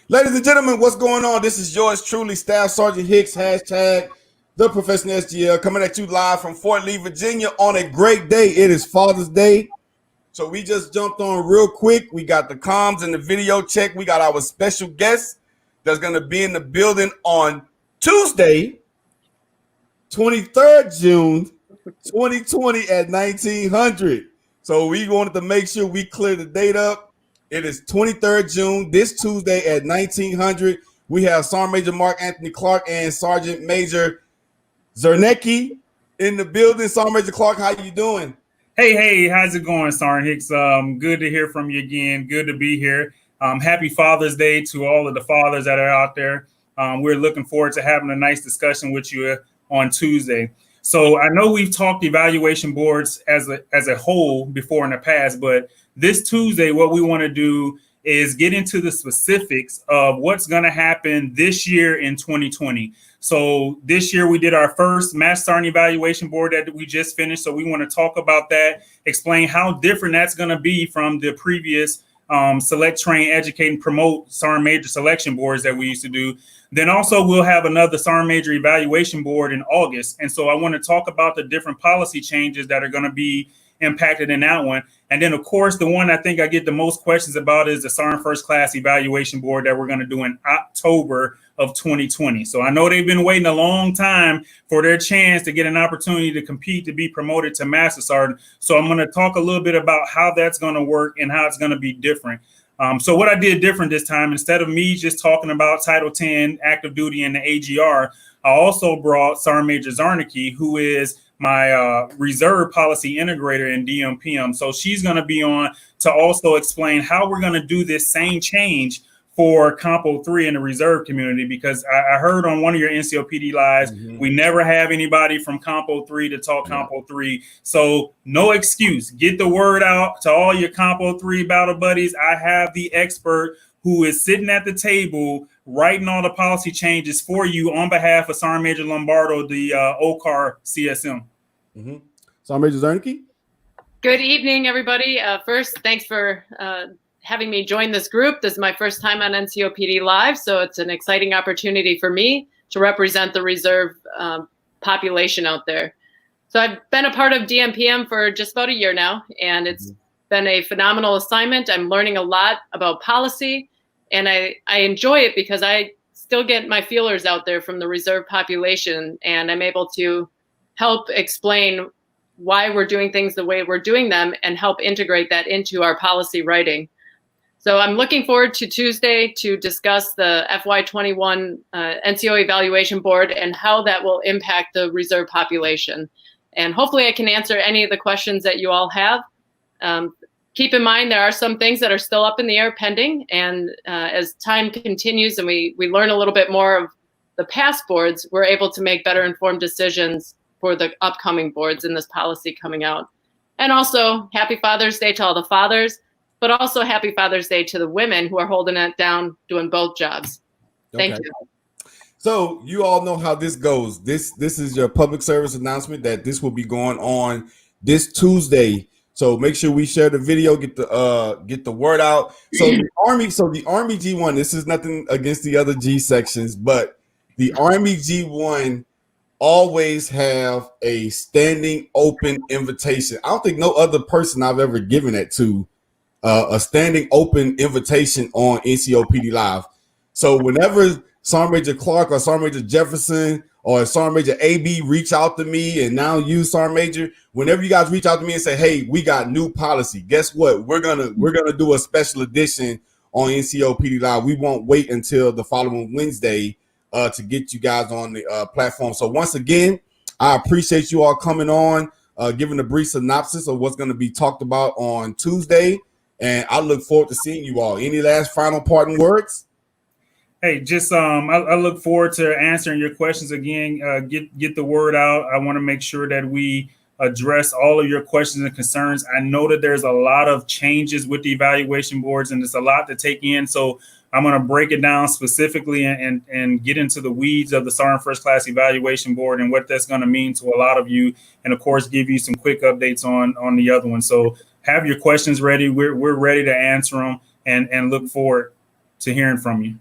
Ladies and gentlemen, what's going on? This is yours truly, Staff Sergeant Hicks, hashtag the professional SGM, coming at you live from Fort Lee, Virginia on a great day. It is Father's Day. So we just jumped on real quick. We got the comms and the video check. We got our special guest that's going to be in the building on Tuesday, 23rd June, 2020 at 1900. So we wanted to make sure we clear the date up. It is 23rd June, this Tuesday at 1900. We have Sergeant Major Mark Anthony Clark and Sergeant Major Czarnecki in the building. Sergeant Major Clark, how you doing? Hey, how's it going, Sergeant Hicks? Good to hear from you again. Good to be here. Happy Father's Day to all of the fathers that are out there. We're looking forward to having a nice discussion with you on Tuesday. So I know we've talked evaluation boards as a whole before in the past, but this Tuesday, what we want to do is get into the specifics of what's going to happen this year in 2020. So this year we did our first Master Sergeant Evaluation Board that we just finished. So we want to talk about that, explain how different that's going to be from the previous select, train, educate, and promote Sergeant Major selection boards that we used to do. Then also we'll have another Sergeant Major Evaluation Board in August. And so I want to talk about the different policy changes that are going to be impacted in that one. And then, of course, the one I think I get the most questions about is the Sergeant First Class Evaluation Board that we're going to do in October of 2020. So I know they've been waiting a long time for their chance to get an opportunity to compete to be promoted to Master Sergeant. So I'm going to talk a little bit about how that's going to work and how it's going to be different. So what I did different this time, instead of me just talking about Title 10, active duty, and the AGR, I also brought Sergeant Major Czarnecki, who is my reserve policy integrator in DMPM. So she's going to be on to also explain how we're going to do this same change for Compo 3 in the reserve community, because I heard on one of your NCOPD lives, we never have anybody from Compo 3 to talk Compo 3. So no excuse. Get the word out to all your Compo 3 battle buddies. I have the expert who is sitting at the table writing all the policy changes for you on behalf of Sergeant Major Lombardo, the OCAR CSM. Sergeant Major Czarnecki? Good evening, everybody. First, thanks for having me join this group. This is my first time on NCOPD Live, so it's an exciting opportunity for me to represent the reserve population out there. So I've been a part of DMPM for just about a year now, and it's been a phenomenal assignment. I'm learning a lot about policy, and I enjoy it because I still get my feelers out there from the reserve population, and I'm able to help explain why we're doing things the way we're doing them and help integrate that into our policy writing. So I'm looking forward to Tuesday to discuss the FY21 NCO Evaluation Board and how that will impact the reserve population. And hopefully I can answer any of the questions that you all have. Keep in mind, there are some things that are still up in the air pending. And as time continues and we learn a little bit more of the past boards, we're able to make better informed decisions for the upcoming boards in this policy coming out. And also, happy Father's Day to all the fathers, but also happy Father's Day to the women who are holding it down, doing both jobs. Thank you. So you all know how this goes. This is your public service announcement that this will be going on this Tuesday. So make sure we share the video, get the word out. So the Army G1, this is nothing against the other G sections, but the Army G1 always have a standing open invitation. I don't think no other person I've ever given that to a standing open invitation on NCOPD Live. So whenever Sergeant Major Clark or Sergeant Major Jefferson or Sergeant Major AB reach out to me, and now you, Sergeant Major, whenever you guys reach out to me and say, hey, we got new policy, guess what? We're gonna do a special edition on NCOPD Live. We won't wait until the following Wednesday to get you guys on the platform. So once again, I appreciate you all coming on, giving a brief synopsis of what's going to be talked about on Tuesday. And I look forward to seeing you all. Any last final parting words? Hey, just I look forward to answering your questions again. Get the word out. I want to make sure that we address all of your questions and concerns. I know that there's a lot of changes with the evaluation boards, and it's a lot to take in. So I'm going to break it down specifically and get into the weeds of the Sergeant First Class Evaluation Board and what that's going to mean to a lot of you, and of course give you some quick updates on the other one. So have your questions ready. We're ready to answer them and look forward to hearing from you.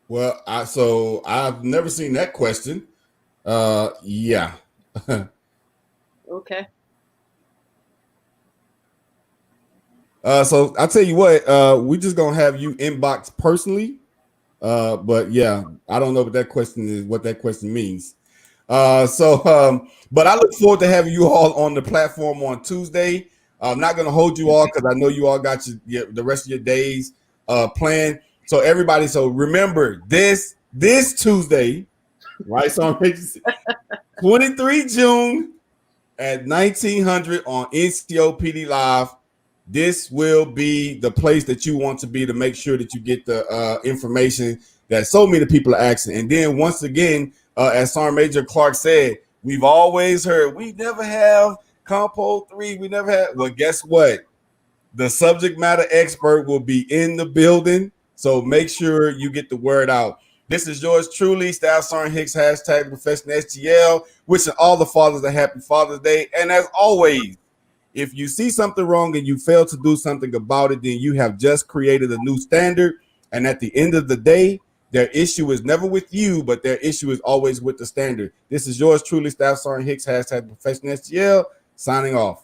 Well, I've never seen that question. Yeah. Okay. So I'll tell you what, we just gonna have you inbox personally. But yeah, I don't know what that question means. But I look forward to having you all on the platform on Tuesday. I'm not gonna hold you all because I know you all got the rest of your days planned. So everybody, so remember this Tuesday, right? So 23 June at 1900 on NCOPD Live. This will be the place that you want to be to make sure that you get the information that so many people are asking. And then once again, as Sergeant Major Clark said, we've always heard we never have Compo 3. We never had. Well, guess what? The subject matter expert will be in the building. So make sure you get the word out. This is yours truly, Staff Sergeant Hicks, hashtag Professional SGL, wishing all the fathers a happy Father's Day. And as always, if you see something wrong and you fail to do something about it, then you have just created a new standard. And at the end of the day, their issue is never with you, but their issue is always with the standard. This is yours truly, Staff Sergeant Hicks, hashtag Professional SGL, signing off.